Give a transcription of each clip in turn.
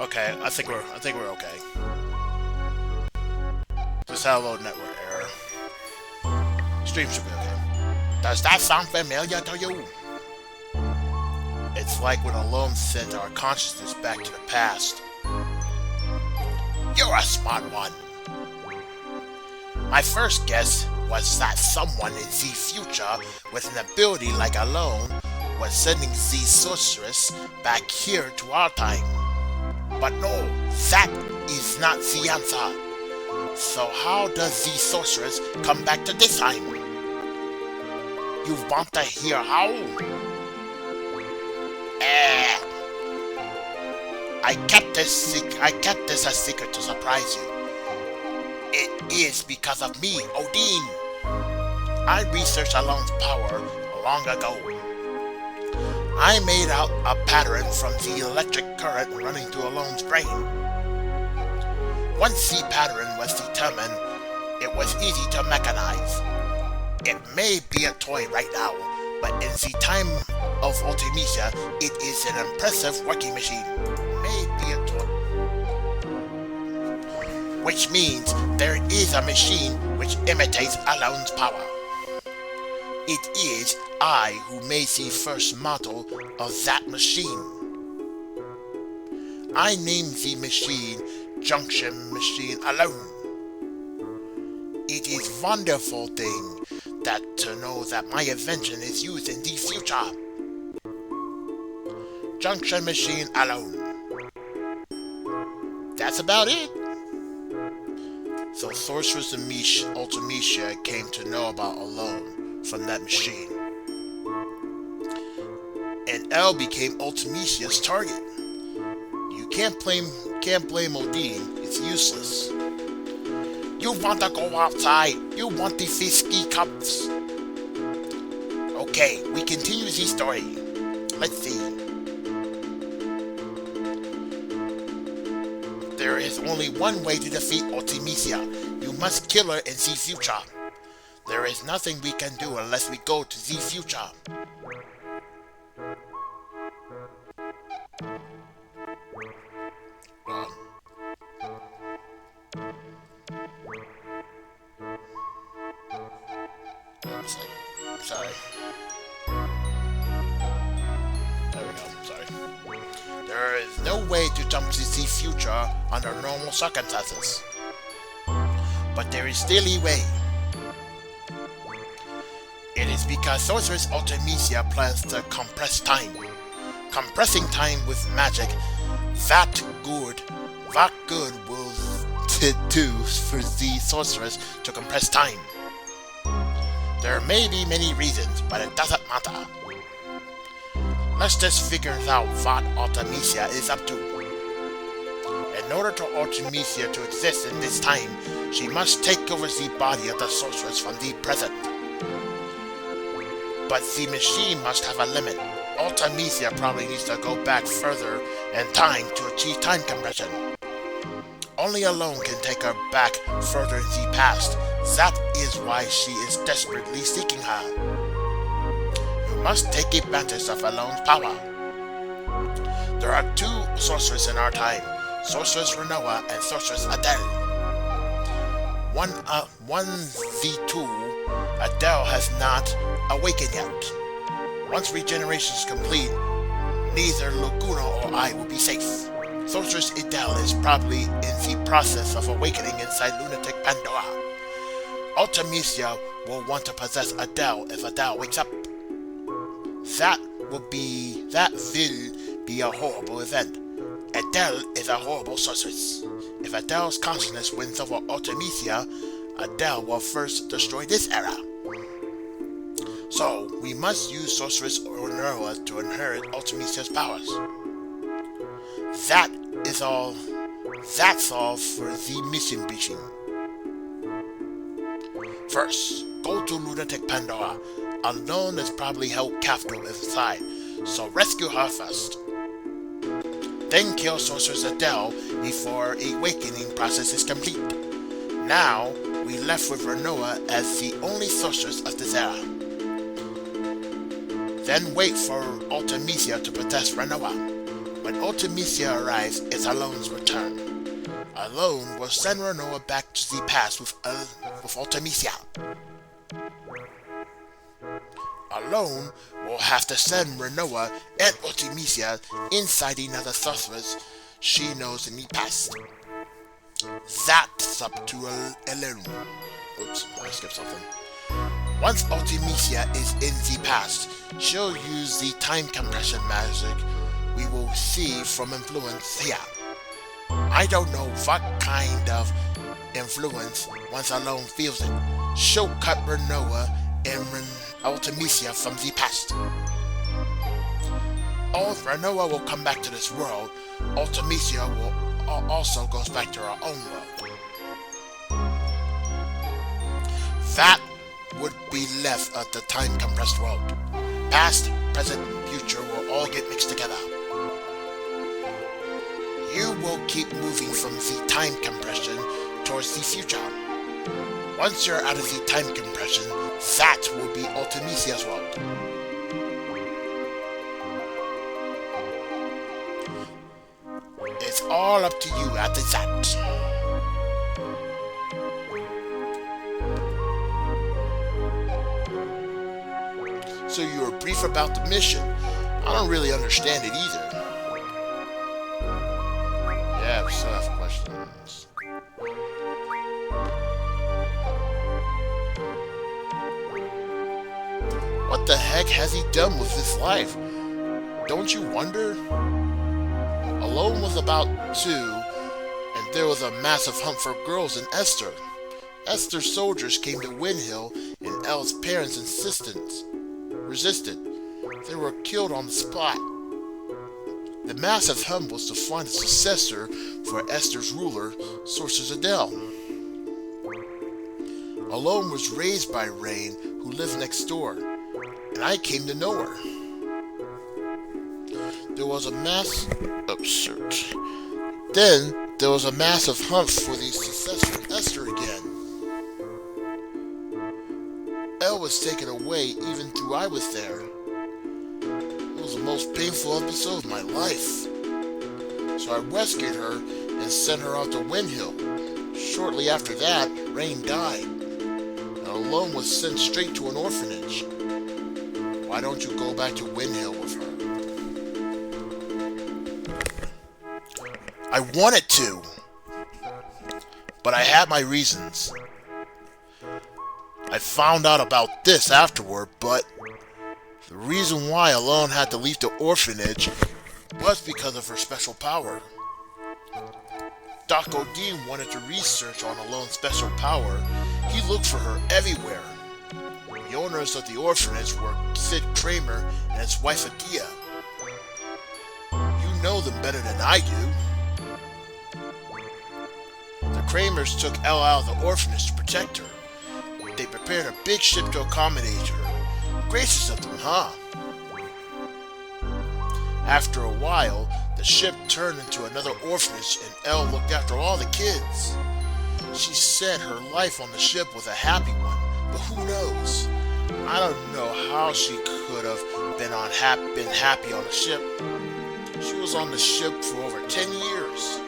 Okay, I think we're okay. Just had a little network error. Stream should be okay. Does that sound familiar to you? It's like when Alone sent our consciousness back to the past. You're a smart one. My first guess was that someone in the future with an ability like Alone was sending the sorceress back here to our time. But no, that is not the answer. So how does the sorceress come back to this time? You want to hear how? I kept this a secret to surprise you. It is because of me, Odin. I researched Alone's power long ago. I made out a pattern from the electric current running through Alone's brain. Once the pattern was determined, it was easy to mechanize. It may be a toy right now, but in the time of Ultimecia, it is an impressive working machine. May be a toy. Which means there is a machine which imitates Alone's power. It is I who made the first model of that machine. I named the machine Junction Machine Alone. It is wonderful thing that to know that my invention is used in the future. Junction Machine Alone. That's about it. So Sorceress and Ultimecia came to know about Alone from that machine. And L became Ultimecia's target. You can't blame Odin, it's useless. You want to go outside, you want the fisky cups. Okay, we continue the story. Let's see. There is only one way to defeat Ultimecia. You must kill her in the future. There is nothing we can do unless we go to the future. Sorry. There we go, sorry. There is no way to jump to the future under normal circumstances. But there is still a way. It is because Sorceress Ultimecia plans to compress time. Compressing time with magic, that good will do for the sorceress to compress time. There may be many reasons, but it doesn't matter. Let's just figure out what Ultimecia is up to. In order for Ultimecia to exist in this time, she must take over the body of the sorceress from the present. But the machine must have a limit. Ultimecia probably needs to go back further in time to achieve time compression. Only Alone can take her back further in the past. That is why she is desperately seeking her. You must take advantage of Alone's power. There are two sorceresses in our time, Sorceress Renoa and Sorceress Adele. One the two, Adele has not awakened yet. Once regeneration is complete, neither Laguna or I will be safe. Sorceress Adele is probably in the process of awakening inside Lunatic Pandora. Ultimecia will want to possess Adele if Adele wakes up. That will be a horrible event. Adele is a horrible sorceress. If Adele's consciousness wins over Ultimecia, Adele will first destroy this era. So, we must use Sorceress Renoa to inherit Ultimecia's powers. That's all for the mission briefing. First, go to Lunatic Pandora. Alone is probably held captive inside, so rescue her first. Then kill Sorceress Adele before the awakening process is complete. Now, we left with Renoa as the only sorceress of this era. Then wait for Ultimecia to possess Renoa. When Ultimisia arrives, it's Alone's return. Alone will send Renoa back to the past with Ultimisia. Alone will have to send Renoa and Ultimisia inside another sorceress she knows in the past. That's up to Alone. Oops, I skipped something. Once Ultimisia is in the past, she'll use the time compression magic we will see from influence here. I don't know what kind of influence once Alone feels it. She'll cut Renoa and Ultimisia from the past. Renoa will come back to this world. Ultimisia will also goes back to her own world. That would be left of the time compressed world. Past, present, and future will all get mixed together. You will keep moving from the time compression towards the future. Once you're out of the time compression, that will be Ultimisia's world. It's all up to you after that. So you were brief about the mission. I don't really understand it either. Yeah, we still have questions. What the heck has he done with his life? Don't you wonder? Alone was about 2, and there was a massive hunt for girls in Esther. Esther's soldiers came to Windhill, and Elle's parents' resisted. They were killed on the spot. The massive hunt was to find a successor for Esther's ruler, Sorceress Adele. Alone was raised by Rain, who lived next door, and I came to know her. There was a Then there was a massive hunt for the successor of Esther again. Elle was taken away even though I was there. It was the most painful episode of my life. So I rescued her and sent her off to Windhill. Shortly after that, Rain died, and Alone was sent straight to an orphanage. Why don't you go back to Windhill with her? I wanted to, but I had my reasons. I found out about this afterward, but the reason why Alone had to leave the orphanage was because of her special power. Doc O'Dean wanted to research on Alone's special power. He looked for her everywhere. The owners of the orphanage were Sid Kramer and his wife Adia. You know them better than I do. The Kramers took Elle out of the orphanage to protect her. They prepared a big ship to accommodate her. Gracious of them, huh? After a while, the ship turned into another orphanage and Elle looked after all the kids. She said her life on the ship was a happy one, but who knows? I don't know how she could have been happy on the ship. She was on the ship for over 10 years.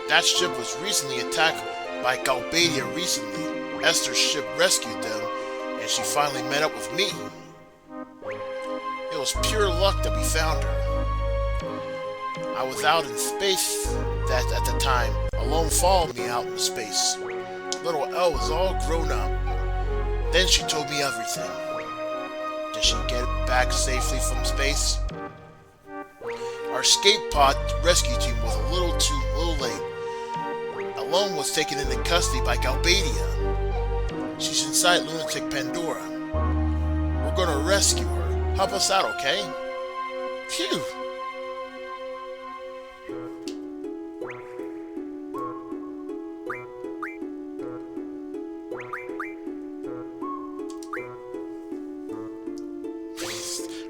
That ship was recently attacked by Galbadia recently. Esther's ship rescued them, and she finally met up with me. It was pure luck that we found her. I was out in space at the time. Alone followed me out in space. Little Elle was all grown up. Then she told me everything. Did she get back safely from space? Our escape pod rescue team was a little late. Alone was taken into custody by Galbadia. She's inside Lunatic Pandora. We're gonna rescue her. Help us out, okay? Phew!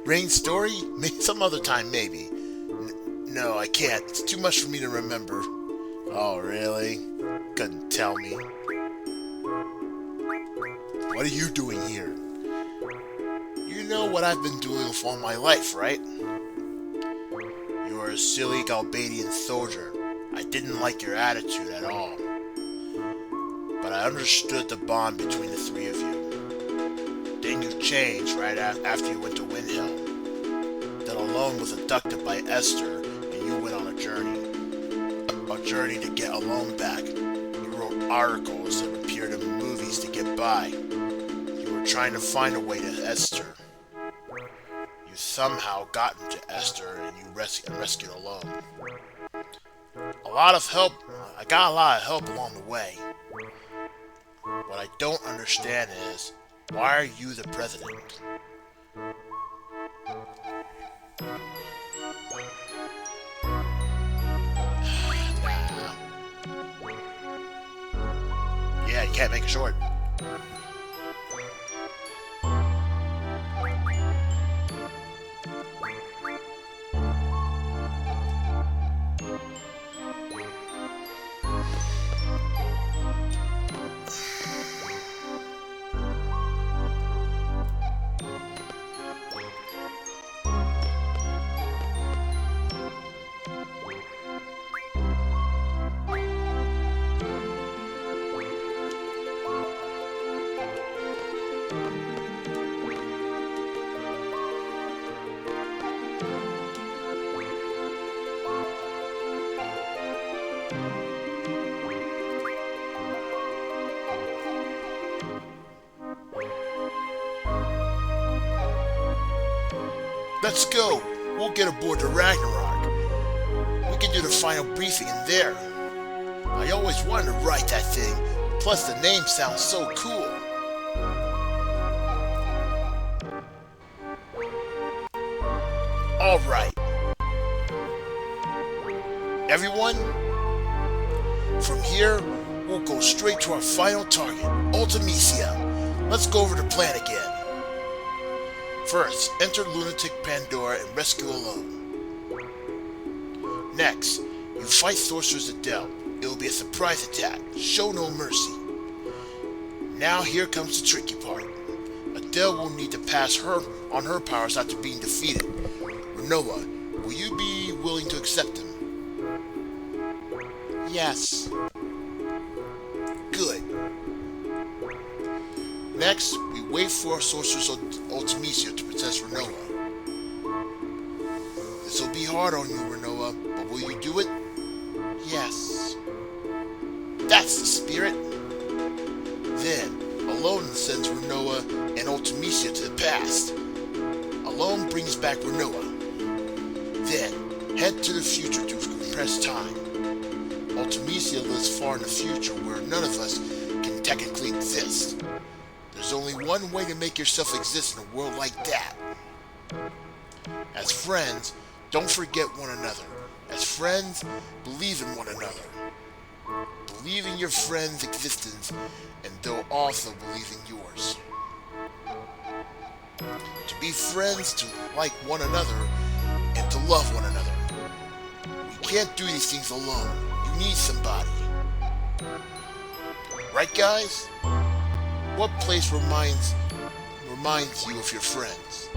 Rain's story? Some other time, maybe. No, I can't. It's too much for me to remember. Oh, really? Couldn't tell me. What are you doing here? You know what I've been doing for all my life, right? were a silly Galbadian soldier. I didn't like your attitude at all. But I understood the bond between the three of you. Then you changed right after you went to Windhill. Then Alone was abducted by Esther and you went on a journey. A journey to get Alone back. You wrote articles that appeared in movies to get by. You were trying to find a way to Esther. You somehow got into Esther and you rescued Alone. I got a lot of help along the way. What I don't understand is, why are you the president? Yeah, you can't make it short. Let's go! We'll get aboard the Ragnarok. We can do the final briefing in there. I always wanted to write that thing, plus the name sounds so cool. Alright. Everyone, from here, we'll go straight to our final target, Ultimisia. Let's go over the plan again. First, enter Lunatic Pandora and rescue Alone. Next, you fight Sorceress Adele. It will be a surprise attack. Show no mercy. Now here comes the tricky part. Adele will need to pass her on her powers after being defeated. Renoa, will you be willing to accept them? Yes. Good. Next, we wait for Sorceress Ultimisia to possess Renoa. This will be hard on you, Renoa, but will you do it? Yes. That's the spirit. Then, Alone sends Renoa and Ultimisia to the past. Alone brings back Renoa. Then, head to the future to compress time. Ultimisia lives far in the future where none of us can technically exist. There's only one way to make yourself exist in a world like that. As friends, don't forget one another. As friends, believe in one another. Believe in your friend's existence, and they'll also believe in yours. To be friends, to like one another, and to love one another. We can't do these things alone. You need somebody. Right, guys? What place reminds you of your friends?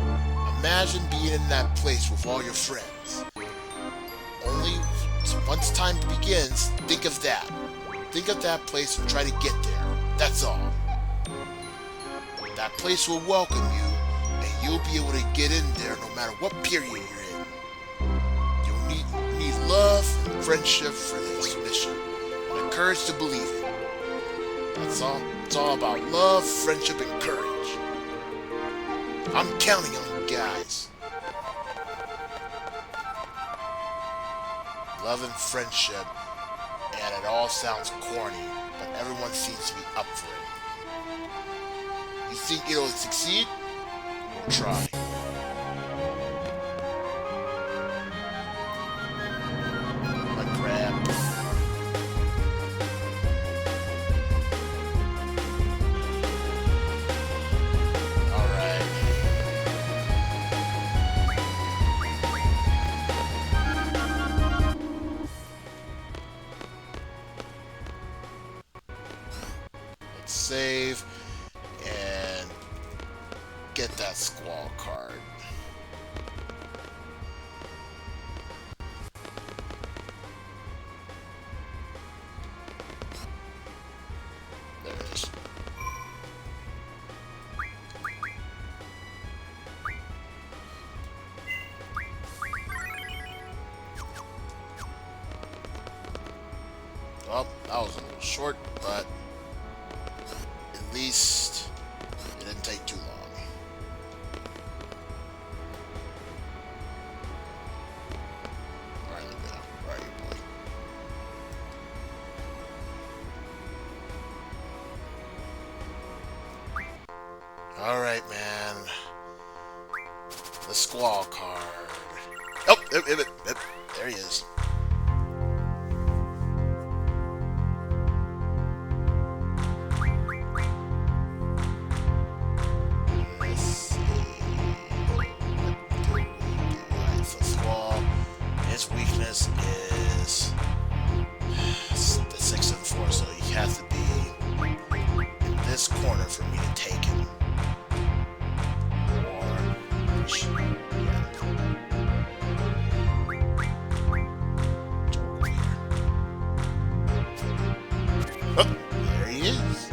Imagine being in that place with all your friends. Only once time begins, think of that. Think of that place and try to get there. That's all. That place will welcome you, and you'll be able to get in there no matter what period you're in. You'll need love and friendship for this mission, and the courage to believe it. That's all. It's all about love, friendship, and courage. I'm counting on you guys. Love and friendship, and it all sounds corny, but everyone seems to be up for it. You think it'll succeed? We'll try. My crap. Save and get that squall card. Well, that was a little short, but at least it didn't take too long. Alright, look at him. Where are you, boy? Alright, man. The squall card. Oh, there he is. Let's see. Alright, so squall. His weakness is the 6 and 4, so he has to be in this corner for me to take him. Oh, there he is.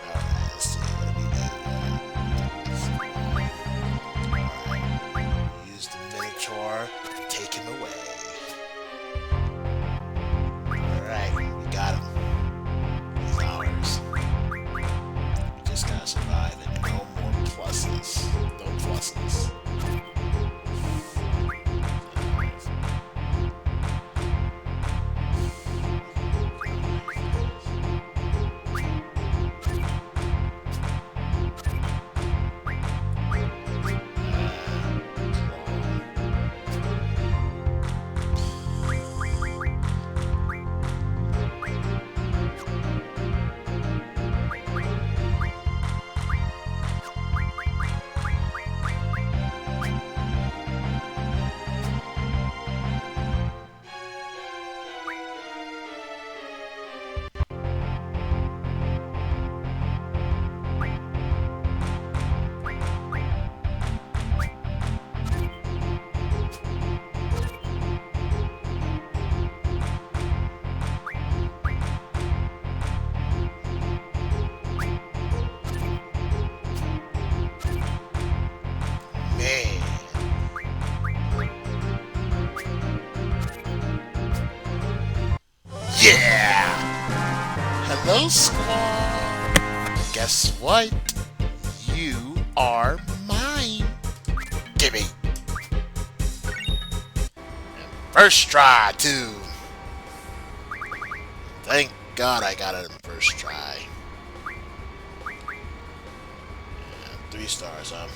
Alright, let's see. What do we do? Alright. Use the minotaur to take him away. Alright, we got him. He's ours. We just gotta survive it. No more pluses. No pluses. Yeah! Hello, Squall. Guess what? You are mine. Gimme. And first try, too. Thank God I got it in first try. And 3 stars, huh?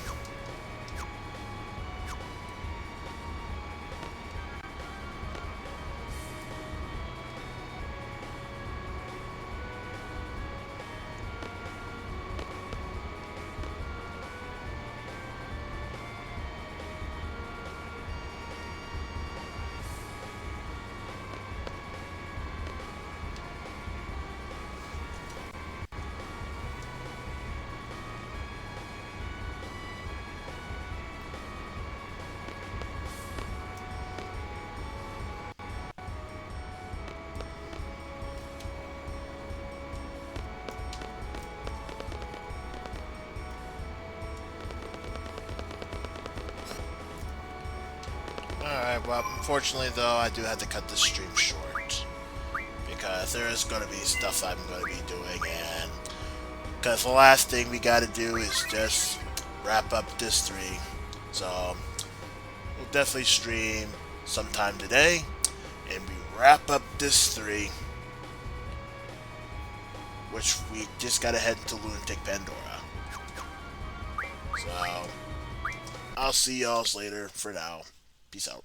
Alright, well, unfortunately, though, I do have to cut this stream short. Because there is going to be stuff I'm going to be doing, and... Because the last thing we got to do is just wrap up this 3. So, we'll definitely stream sometime today, and we wrap up this 3. Which we just got to head into Lunatic Pandora. So, I'll see y'all later for now. Peace out.